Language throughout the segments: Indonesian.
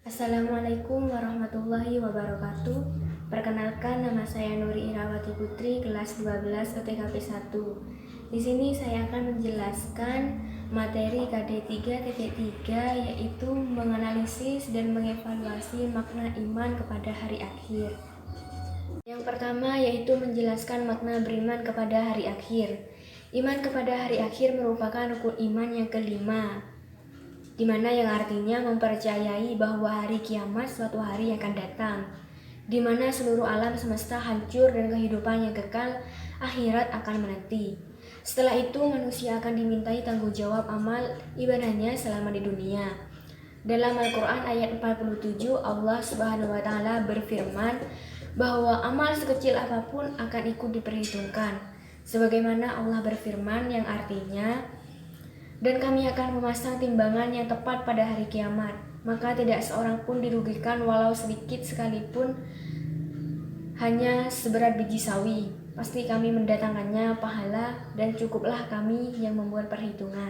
Assalamualaikum warahmatullahi wabarakatuh. Perkenalkan, nama saya Nuri Irawati Putri, kelas 12 UTKP 1. Di sini saya akan menjelaskan materi KD 3.3, yaitu menganalisis dan mengevaluasi makna iman kepada hari akhir. Yang pertama yaitu menjelaskan makna beriman kepada hari akhir. Iman kepada hari akhir merupakan rukun iman yang kelima, di mana yang artinya mempercayai bahwa hari kiamat suatu hari akan datang, di mana seluruh alam semesta hancur dan kehidupan yang kekal akhirat akan menanti. Setelah itu manusia akan dimintai tanggung jawab amal ibadahnya selama di dunia. Dalam Al-Quran ayat 47, Allah Subhanahu wa Ta'ala berfirman bahwa amal sekecil apapun akan ikut diperhitungkan. Sebagaimana Allah berfirman yang artinya, dan kami akan memasang timbangan yang tepat pada hari kiamat, maka tidak seorang pun dirugikan walau sedikit sekalipun, hanya seberat biji sawi. Pasti kami mendatangkannya pahala dan cukuplah kami yang membuat perhitungan.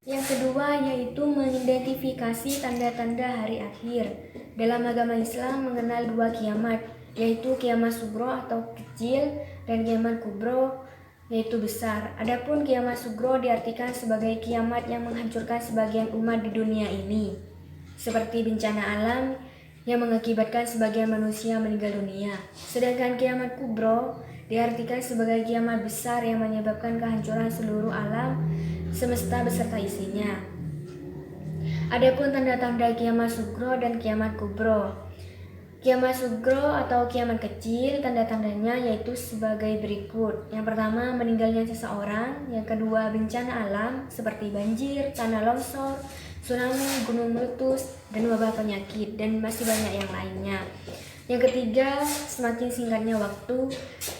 Yang kedua yaitu mengidentifikasi tanda-tanda hari akhir. Dalam agama Islam mengenal dua kiamat, yaitu kiamat sugro atau kecil dan kiamat kubro yaitu besar. Adapun kiamat sugro diartikan sebagai kiamat yang menghancurkan sebagian umat di dunia ini, seperti bencana alam yang mengakibatkan sebagian manusia meninggal dunia. Sedangkan kiamat kubro diartikan sebagai kiamat besar yang menyebabkan kehancuran seluruh alam semesta beserta isinya. Adapun tanda-tanda kiamat sugro dan kiamat kubro. Kiamat sugro atau kiamat kecil, tanda-tandanya yaitu sebagai berikut. Yang pertama, meninggalnya seseorang. Yang kedua, bencana alam seperti banjir, tanah longsor, tsunami, gunung meletus, dan wabah penyakit, dan masih banyak yang lainnya. Yang ketiga, semakin singkatnya waktu.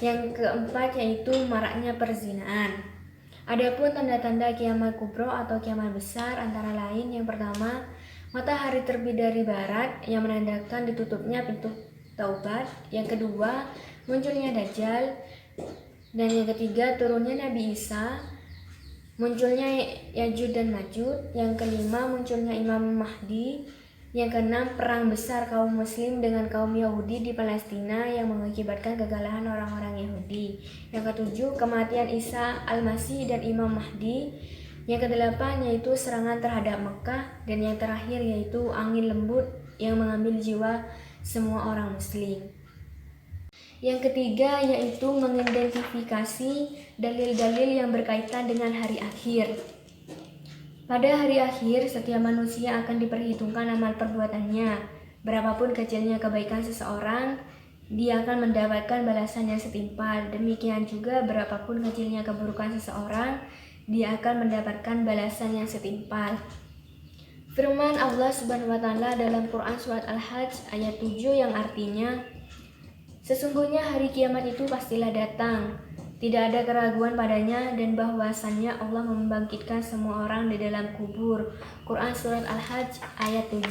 Yang keempat yaitu maraknya perzinaan. Adapun tanda-tanda kiamat kubro atau kiamat besar antara lain, yang pertama, matahari terbit dari barat yang menandakan ditutupnya pintu taubat. Yang kedua, munculnya Dajjal. Dan yang ketiga, turunnya Nabi Isa. Munculnya Yajud dan Majud. Yang kelima, munculnya Imam Mahdi. Yang keenam, perang besar kaum muslim dengan kaum Yahudi di Palestina yang mengakibatkan kegagalan orang-orang Yahudi. Yang ketujuh, kematian Isa Al-Masih dan Imam Mahdi. Yang kedelapan yaitu serangan terhadap Mekah, dan yang terakhir yaitu angin lembut yang mengambil jiwa semua orang muslim. Yang ketiga yaitu mengidentifikasi dalil-dalil yang berkaitan dengan hari akhir. Pada hari akhir, setiap manusia akan diperhitungkan amal perbuatannya. Berapapun kecilnya kebaikan seseorang, dia akan mendapatkan balasan yang setimpal. Demikian juga berapapun kecilnya keburukan seseorang, dia akan mendapatkan balasan yang setimpal. Firman Allah Subhanahu wa Ta'ala dalam Quran surat Al-Hajj ayat 7 yang artinya, sesungguhnya hari kiamat itu pastilah datang, tidak ada keraguan padanya, dan bahwasannya Allah membangkitkan semua orang di dalam kubur. Quran surat Al-Hajj ayat 7.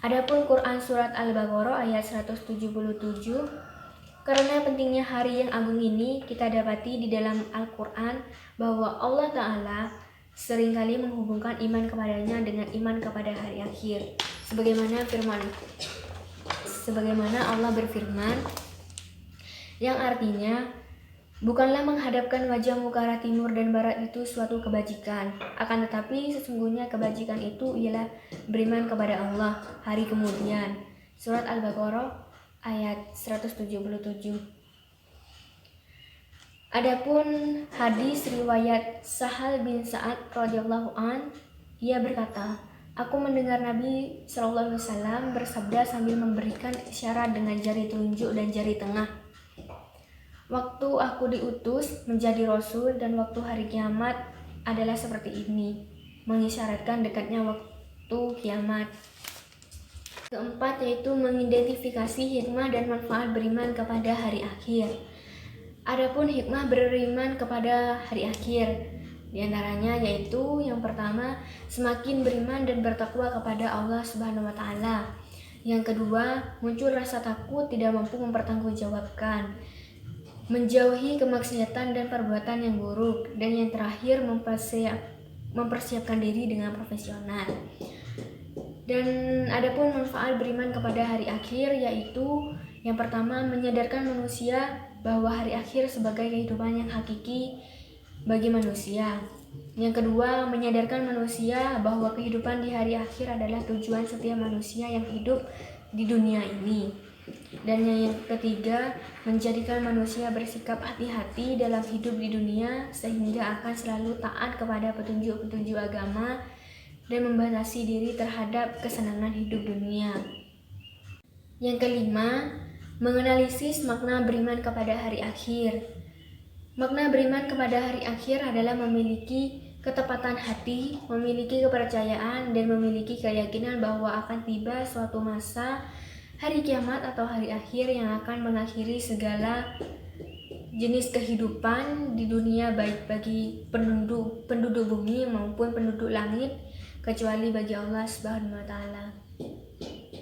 Adapun Quran surat Al-Baqarah ayat 177, karena pentingnya hari yang agung ini, kita dapati di dalam Al-Quran bahwa Allah Ta'ala seringkali menghubungkan iman kepadanya dengan iman kepada hari akhir. Sebagaimana Allah berfirman, yang artinya, bukanlah menghadapkan wajahmu ke arah timur dan barat itu suatu kebajikan, akan tetapi sesungguhnya kebajikan itu ialah beriman kepada Allah hari kemudian. Surat Al-Baqarah ayat 177. Adapun hadis riwayat Sahal bin Sa'ad radhiyallahu an, ia berkata, aku mendengar Nabi SAW bersabda sambil memberikan isyarat dengan jari telunjuk dan jari tengah, waktu aku diutus menjadi Rasul dan waktu hari kiamat adalah seperti ini, mengisyaratkan dekatnya waktu kiamat. Keempat yaitu mengidentifikasi hikmah dan manfaat beriman kepada hari akhir. Adapun hikmah beriman kepada hari akhir, diantaranya yaitu yang pertama, semakin beriman dan bertakwa kepada Allah Subhanahu wa Ta'ala. Yang kedua, muncul rasa takut tidak mampu mempertanggungjawabkan, menjauhi kemaksiatan dan perbuatan yang buruk, dan yang terakhir mempersiapkan diri dengan profesional. Dan adapun manfaat beriman kepada hari akhir, yaitu yang pertama, menyadarkan manusia bahwa hari akhir sebagai kehidupan yang hakiki bagi manusia. Yang kedua, menyadarkan manusia bahwa kehidupan di hari akhir adalah tujuan setiap manusia yang hidup di dunia ini. Dan yang ketiga, menjadikan manusia bersikap hati-hati dalam hidup di dunia sehingga akan selalu taat kepada petunjuk-petunjuk agama dan membatasi diri terhadap kesenangan hidup dunia. Yang kelima, menganalisis makna beriman kepada hari akhir. Makna beriman kepada hari akhir adalah memiliki ketepatan hati, memiliki kepercayaan, dan memiliki keyakinan bahwa akan tiba suatu masa hari kiamat atau hari akhir yang akan mengakhiri segala jenis kehidupan di dunia, baik bagi penduduk bumi maupun penduduk langit, kecuali bagi Allah Subhanahu wa Ta'ala.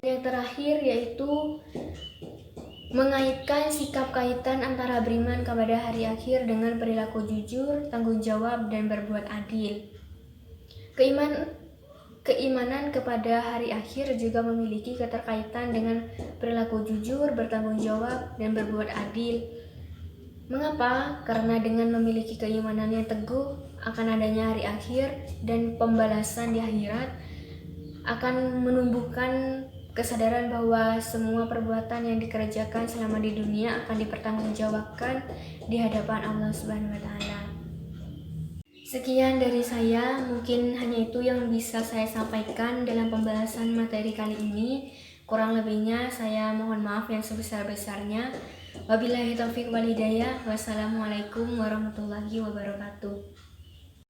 Yang terakhir yaitu mengaitkan sikap kaitan antara beriman kepada hari akhir dengan perilaku jujur, tanggung jawab, dan berbuat adil. Keimanan kepada hari akhir juga memiliki keterkaitan dengan perilaku jujur, bertanggung jawab, dan berbuat adil. Mengapa? Karena dengan memiliki keimanan yang teguh akan adanya hari akhir dan pembalasan di akhirat, akan menumbuhkan kesadaran bahwa semua perbuatan yang dikerjakan selama di dunia akan dipertanggungjawabkan di hadapan Allah Subhanahu wa Ta'ala. Sekian dari saya, mungkin hanya itu yang bisa saya sampaikan dalam pembahasan materi kali ini. Kurang lebihnya saya mohon maaf yang sebesar-besarnya. Wabillahi taufiq wal hidayah. Wassalamualaikum warahmatullahi wabarakatuh.